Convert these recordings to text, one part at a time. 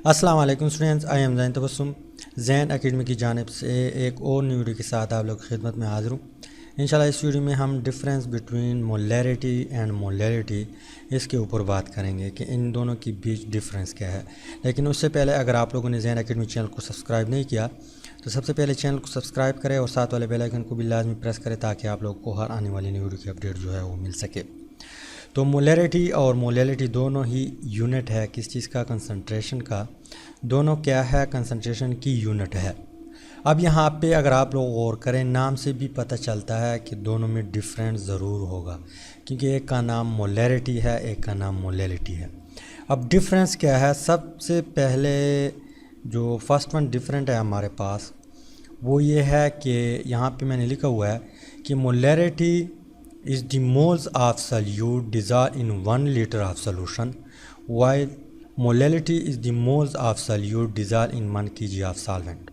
अस्सलाम वालेकुम students, I am Jain Tabassum Jain academy की जानिब से एक और न्यू वीडियो के साथ आप लोग की खिदमत में हाज़िर हूँ। इंशाल्लाह इस वीडियो में हम difference between molarity and molality इसके ऊपर बात करेंगे कि इन दोनों के बीच डिफरेंस क्या है। लेकिन उससे पहले अगर आप लोगों ने जैन एकेडमी चैनल को सब्सक्राइब नहीं किया तो सबसे पहले चैनल को सब्सक्राइब करें और साथ वाले बेल आइकन को भी लाजमी प्रेस करें ताकि आप लोगों को हर आने वाली न्यू वीडियो की अपडेट जो है वो मिल सके। तो मोलैरिटी और मोलैलिटी दोनों ही यूनिट है किस चीज़ का, कंसंट्रेशन का। दोनों क्या है, कंसंट्रेशन की यूनिट है। अब यहाँ पे अगर आप लोग गौर करें, नाम से भी पता चलता है कि दोनों में डिफरेंस ज़रूर होगा, क्योंकि एक का नाम मोलैरिटी है, एक का नाम मोलैलिटी है। अब डिफरेंस क्या है, सबसे पहले जो फर्स्ट वन डिफरेंट है हमारे पास वो ये है कि यहाँ पे मैंने लिखा हुआ है कि molarity is the moles of solute dissolved in 1 liter of solution, while molality is the moles of solute dissolved in 1 kg of solvent।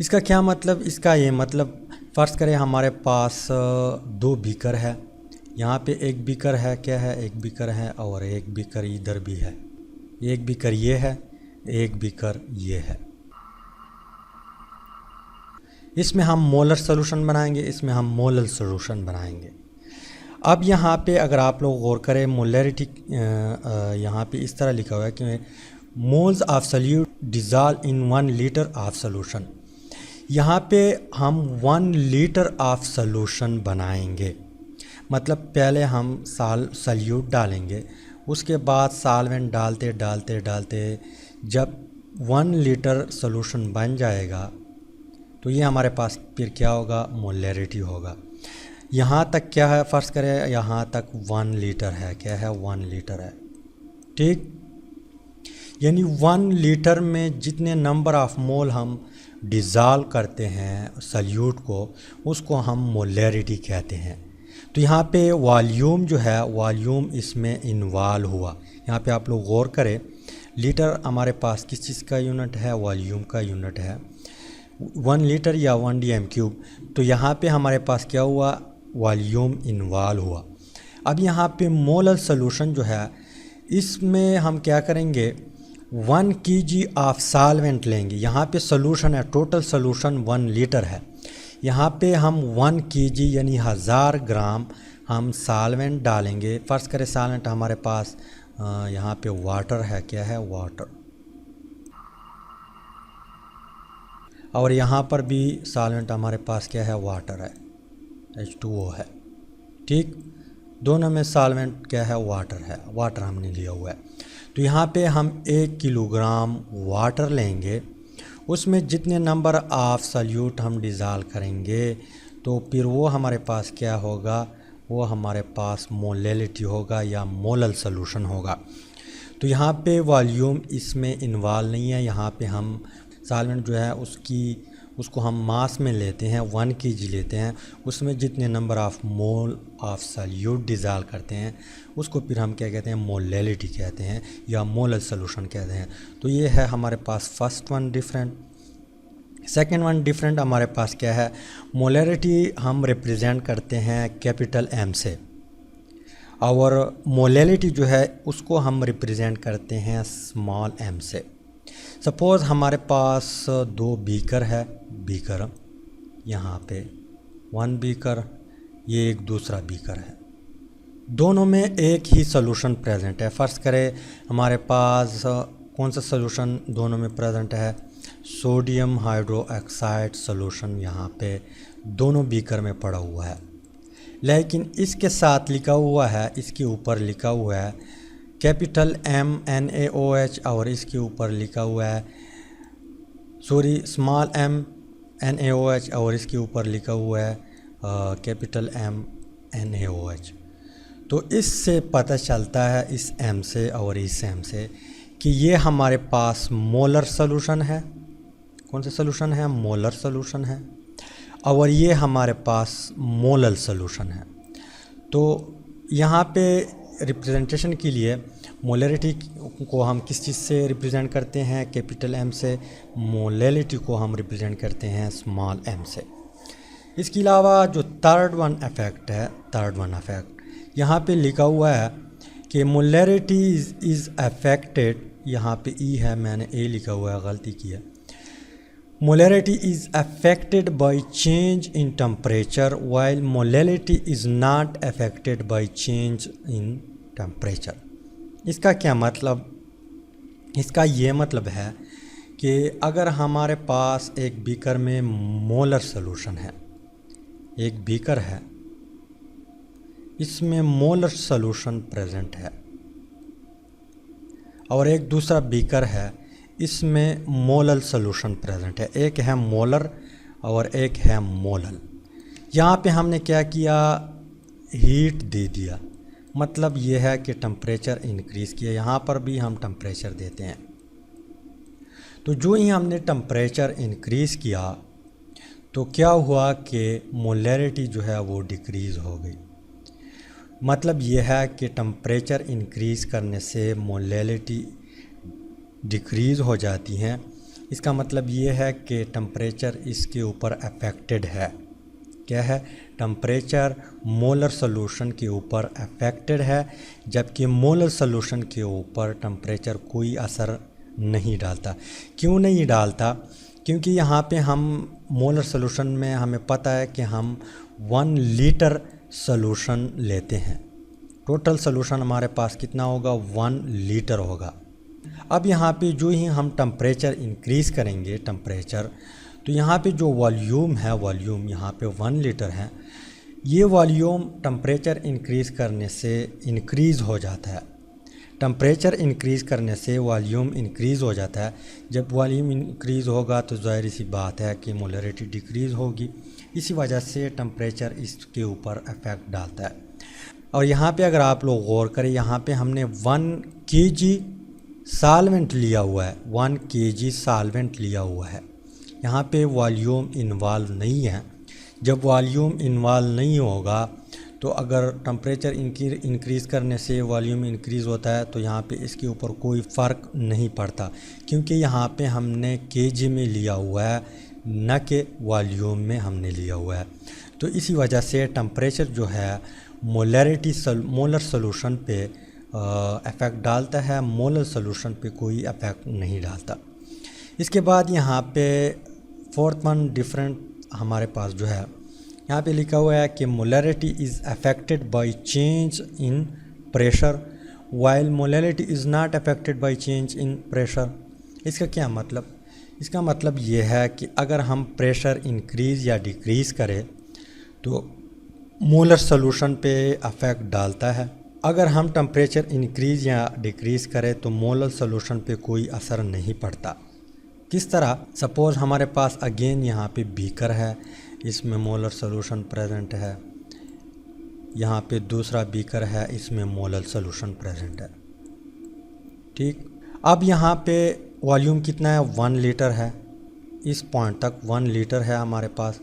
इसका क्या मतलब, इसका ये मतलब फ़र्ज़ करें हमारे पास दो बीकर है। यहाँ पे एक बीकर है, क्या है, एक बीकर है और एक बीकर इधर भी है। एक बीकर ये है, एक बीकर ये है। इसमें हम मोलर सोल्यूशन बनाएंगे, इसमें हम मोलल सोल्यूशन बनाएंगे। अब यहाँ पे अगर आप लोग गौर करें, मोलैरिटी यहाँ पे इस तरह लिखा हुआ है कि moles of solute dissolve in 1 litre of solution. यहाँ पे हम 1 लीटर ऑफ सोल्यूशन बनाएंगे, मतलब पहले हम सोल्यूट डालेंगे, उसके बाद सॉल्वेंट डालते डालते डालते जब 1 लीटर सोल्यूशन बन जाएगा तो ये हमारे पास फिर क्या होगा, मोलैरिटी होगा। यहाँ तक क्या है, फ़र्ज़ करें यहाँ तक 1 लीटर है, क्या है, 1 लीटर है, ठीक। यानी 1 लीटर में जितने नंबर ऑफ मोल हम डिज़ॉल्व करते हैं सोल्यूट को, उसको हम मोलैरिटी कहते हैं। तो यहाँ पे वॉल्यूम जो है, वॉल्यूम इसमें इन्वॉल्व हुआ। यहाँ पे आप लोग गौर करें, लीटर हमारे पास किस चीज़ का यूनिट है, वॉल्यूम का यूनिट है। 1 लीटर या 1 dm³। तो यहाँ पे हमारे पास क्या हुआ, वॉल्यूम इन्वॉल्व हुआ। अब यहाँ पे मोलर सोल्यूशन जो है, इसमें हम क्या करेंगे, 1 kg ऑफ सॉल्वेंट लेंगे। यहाँ पे सोल्यूशन है, टोटल सोल्यूशन 1 लीटर है। यहाँ पे हम 1 kg यानी 1000 ग्राम हम सॉल्वेंट डालेंगे। फ़र्ज़ करें सॉल्वेंट हमारे पास यहाँ पे वाटर है, क्या है, वाटर, और यहाँ पर भी सॉल्वेंट हमारे पास क्या है, वाटर है, H2O है, ठीक। दोनों में सॉल्वेंट क्या है, वाटर है, वाटर हमने लिया हुआ है। तो यहाँ पे हम 1 किलोग्राम वाटर लेंगे, उसमें जितने नंबर ऑफ सोल्यूट हम डिज़ॉल्व करेंगे तो फिर वो हमारे पास क्या होगा, वो हमारे पास मोलैलिटी होगा या मोलल सोल्यूशन होगा। तो यहाँ पे वॉल्यूम इसमें इन्वॉल्व नहीं है। यहाँ पे हम सॉल्वेंट जो है उसको हम मास में लेते हैं, 1 kg लेते हैं, उसमें जितने number of mole of solute dissolve करते हैं उसको फिर हम क्या कहते हैं, मोलैलिटी कहते हैं या मोलल सोल्यूशन कहते हैं। तो ये है हमारे पास first one different. Second one different हमारे पास क्या है, मोलैरिटी हम रिप्रेजेंट करते हैं कैपिटल M से, और मोलैलिटी जो है उसको हम रिप्रेजेंट करते हैं स्मॉल m से। सपोज़ हमारे पास 2 बीकर है, बीकर यहाँ पे 1 बीकर, ये एक दूसरा बीकर है, दोनों में एक ही सोल्यूशन प्रेजेंट है। फ़र्ज़ करें हमारे पास कौन सा सोल्यूशन दोनों में प्रेजेंट है, सोडियम हाइड्रोक्साइड सोल्यूशन यहाँ पे दोनों बीकर में पड़ा हुआ है। लेकिन इसके साथ लिखा हुआ है, इसके ऊपर लिखा हुआ है कैपिटल M NaOH और इसके ऊपर लिखा हुआ है स्मॉल m NaOH और इसके ऊपर लिखा हुआ है कैपिटल M NaOH। तो इससे पता चलता है, इस M से और इस M से, कि ये हमारे पास मोलर सोल्यूशन है। कौन सा सोल्यूशन है, मोलर सोल्यूशन है, और ये हमारे पास मोलल सोल्यूशन है। तो यहाँ पे रिप्रेजेंटेशन के लिए मोलैरिटी को हम किस चीज़ से रिप्रेजेंट करते हैं, कैपिटल M से। मोलैलिटी को हम रिप्रेजेंट करते हैं स्मॉल m से। इसके अलावा जो थर्ड वन इफेक्ट है, थर्ड वन इफेक्ट यहाँ पे लिखा हुआ है कि मोलैरिटी इज़ अफेक्टेड यहाँ पे ई है, मैंने ए लिखा हुआ है, गलती की है। Molarity is affected by change in temperature while molality is not affected by change in temperature. इसका क्या मतलब? इसका ये मतलब है कि अगर हमारे पास एक बीकर में मोलर सॉल्यूशन है, एक बीकर है, इसमें मोलर सॉल्यूशन प्रेजेंट है, और एक दूसरा बीकर है, इसमें मोलल सॉल्यूशन प्रेजेंट है। एक है मोलर और एक है मोलल। यहाँ पे हमने क्या किया? हीट दे दिया, मतलब ये है कि टेम्परेचर इंक्रीज़ किया। यहाँ पर भी हम टेम्परेचर देते हैं, तो जो ही हमने टेम्परेचर इंक्रीज़ किया तो क्या हुआ कि मोलैरिटी जो है वो डिक्रीज़ हो गई। मतलब ये है कि टेम्परेचर इंक्रीज़ करने से मोलैलिटी डिक्रीज़ हो जाती हैं। इसका मतलब ये है कि टेम्परेचर इसके ऊपर अफेक्टेड है। क्या है? टेम्परेचर मोलर सॉल्यूशन के ऊपर अफेक्टेड है, जबकि मोलर सॉल्यूशन के ऊपर टेम्परेचर कोई असर नहीं डालता। क्यों नहीं डालता? क्योंकि यहाँ पे हम मोलर सॉल्यूशन में हमें पता है कि हम 1 लीटर सॉल्यूशन लेते हैं। टोटल सॉल्यूशन हमारे पास कितना होगा? 1 लीटर होगा। अब यहाँ पे जो ही हम टेम्परेचर इंक्रीज़ करेंगे टेम्परेचर, तो यहाँ पे जो वॉल्यूम है, वॉल्यूम यहाँ पे 1 लीटर है, ये वॉल्यूम टेम्परेचर इंक्रीज़ करने से इंक्रीज़ हो जाता है। टेम्परेचर इंक्रीज़ करने से वॉल्यूम इंक्रीज़ हो जाता है। जब वॉल्यूम इंक्रीज़ होगा तो ज़ाहिर सी बात है कि मोलैरिटी डिक्रीज़ होगी। इसी वजह से टेम्परेचर इसके ऊपर इफ़ेक्ट डालता है। और यहाँ पे अगर आप लोग गौर करें, यहाँ पे हमने 1 kg साल्वेंट लिया हुआ है, 1 kg साल्वेंट लिया हुआ है। यहाँ पे वॉल्यूम इन्वॉल्व नहीं है। जब वॉल्यूम इन्वॉल्व नहीं होगा तो अगर टेम्परेचर इंक्रीज़ करने से वॉल्यूम इंक्रीज़ होता है तो यहाँ पे इसके ऊपर कोई फ़र्क नहीं पड़ता, क्योंकि यहाँ पे हमने kg में लिया हुआ है, न कि वॉल्यूम में हमने लिया हुआ है। तो इसी वजह से टेम्परेचर जो है मोलर सॉल्यूशन पे इफ़ेक्ट डालता है, मोलर सॉल्यूशन पे कोई इफ़ेक्ट नहीं डालता। इसके बाद यहाँ पे 4th वन डिफरेंट हमारे पास जो है, यहाँ पे लिखा हुआ है कि molarity is affected by change in pressure while molarity is not affected by change in pressure. इसका क्या मतलब? इसका मतलब ये है कि अगर हम प्रेशर इंक्रीज़ या डिक्रीज़ करें तो मोलर सॉल्यूशन पे अफेक्ट डालता है। अगर हम टेम्परेचर इंक्रीज़ या डिक्रीज़ करें तो मोलर सॉल्यूशन पे कोई असर नहीं पड़ता। किस तरह? सपोज़ हमारे पास अगेन यहाँ पे बीकर है, इसमें मोलर सॉल्यूशन प्रेजेंट है। यहाँ पे दूसरा बीकर है, इसमें मोलर सॉल्यूशन प्रेजेंट है। ठीक, अब यहाँ पे वॉल्यूम कितना है? 1 लीटर है। इस पॉइंट तक 1 लीटर है हमारे पास।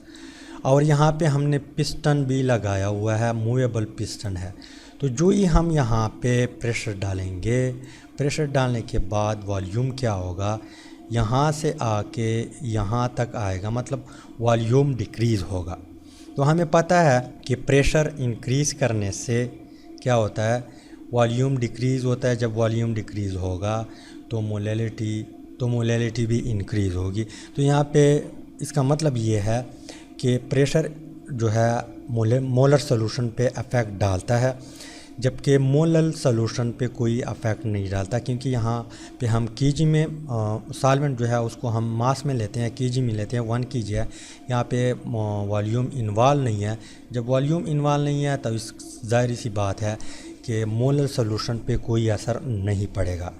और यहाँ पे हमने पिस्टन भी लगाया हुआ है, मूवेबल पिस्टन है। तो जो ही हम यहाँ पे प्रेशर डालेंगे, प्रेशर डालने के बाद वॉल्यूम क्या होगा? यहाँ से आके यहाँ तक आएगा, मतलब वॉल्यूम डिक्रीज़ होगा। तो हमें पता है कि प्रेशर इंक्रीज़ करने से क्या होता है? वॉल्यूम डिक्रीज़ होता है। जब वॉल्यूम डिक्रीज़ होगा तो मोलैलिटी भी इंक्रीज़ होगी। तो यहाँ पे इसका मतलब ये है कि प्रेशर जो है मोलर सॉल्यूशन पे अफेक्ट डालता है, जबकि मोलल सॉल्यूशन पे कोई अफेक्ट नहीं डालता, क्योंकि यहाँ पे हम kg में सॉल्वेंट जो है उसको हम मास में लेते हैं, kg में लेते हैं, 1 kg है। यहाँ पे वॉल्यूम इन्वॉल्व नहीं है। जब वॉल्यूम इन्वॉल्व नहीं है तो इस ज़ाहिर सी बात है कि मोलर सॉल्यूशन पे कोई असर नहीं पड़ेगा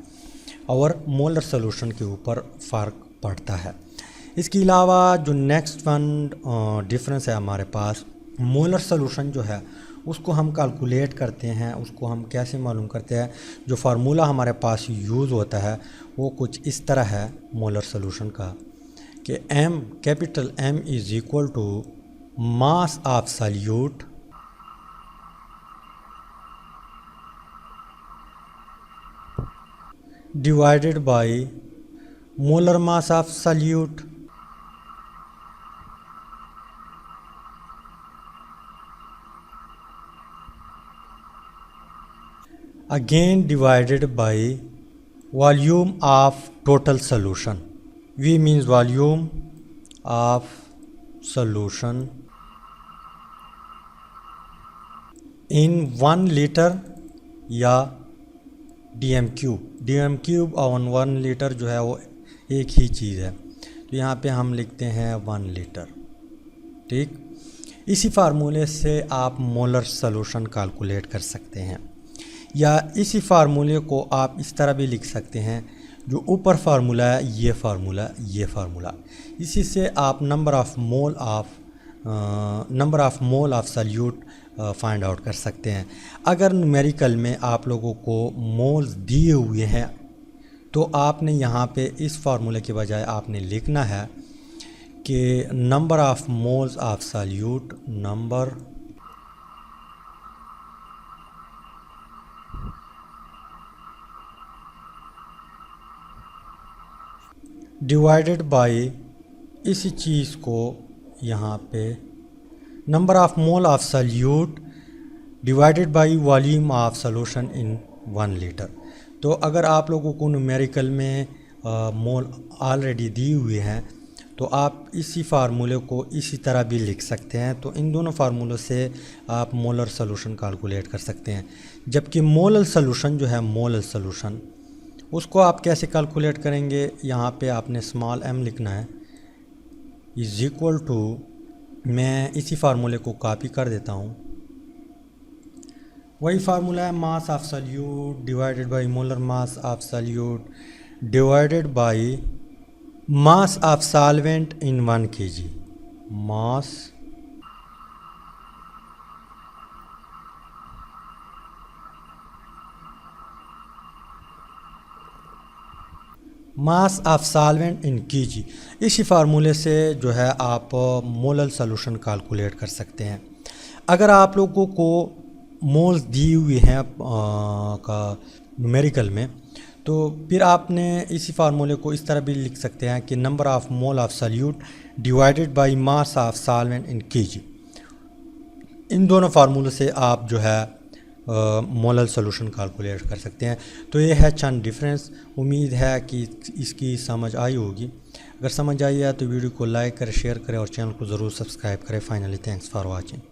और मोलर सॉल्यूशन के ऊपर फ़र्क पड़ता है। इसके अलावा जो नेक्स्ट वन डिफरेंस है हमारे पास, मोलर सॉल्यूशन जो है उसको हम कैलकुलेट करते हैं। उसको हम कैसे मालूम करते हैं? जो फार्मूला हमारे पास यूज़ होता है वो कुछ इस तरह है मोलर सॉल्यूशन का कि capital M is equal to mass of solute divided by molar mass of solute. Again divided by volume of total solution, V means volume of solution in 1 litre या DM क्यूब और 1 litre जो है वो एक ही चीज़ है, तो यहाँ पे हम लिखते हैं 1 लीटर। ठीक, इसी फार्मूले से आप मोलर सॉल्यूशन कैलकुलेट कर सकते हैं, या इसी फार्मूले को आप इस तरह भी लिख सकते हैं, जो ऊपर फार्मूला है ये फार्मूला, इसी से आप number of mole of solute find out कर सकते हैं। अगर न्यूमेरिकल में आप लोगों को मोल्स दिए हुए हैं तो आपने यहाँ पे इस फार्मूले के बजाय आपने लिखना है कि number of moles of solute, number divided by, इसी चीज़ को यहाँ पे number of mole of solute divided by volume of solution in 1 litre. तो अगर आप लोगों को न्यूमेरिकल में मोल ऑलरेडी दी हुई हैं तो आप इसी फार्मूले को इसी तरह भी लिख सकते हैं। तो इन दोनों फार्मूलों से आप मोलर सॉल्यूशन कैलकुलेट कर सकते हैं। जबकि मोलर सॉल्यूशन जो है, मोलर सॉल्यूशन उसको आप कैसे कैलकुलेट करेंगे, यहाँ पे आपने स्मॉल m लिखना है, इज़ इक्वल टू, मैं इसी फार्मूले को कॉपी कर देता हूँ, वही फार्मूला है, मास of solute divided by molar mass of solute divided by mass of solvent in 1 kg, mass of solvent in kg। इसी फार्मूले से जो है आप मोलर सॉल्यूशन कैलकुलेट कर सकते हैं। अगर आप लोगों को मोल्स दी हुई हैं का न्यूमेरिकल में, तो फिर आपने इसी फार्मूले को इस तरह भी लिख सकते हैं कि number of mole of solute divided by mass of solvent in kg। इन दोनों फार्मूलों से आप जो है मोलर सॉल्यूशन कैलकुलेट कर सकते हैं। तो ये है चंद डिफरेंस। उम्मीद है कि इसकी समझ आई होगी। अगर समझ आई है तो वीडियो को लाइक करें, शेयर करें और चैनल को ज़रूर सब्सक्राइब करें। Finally thanks for watching.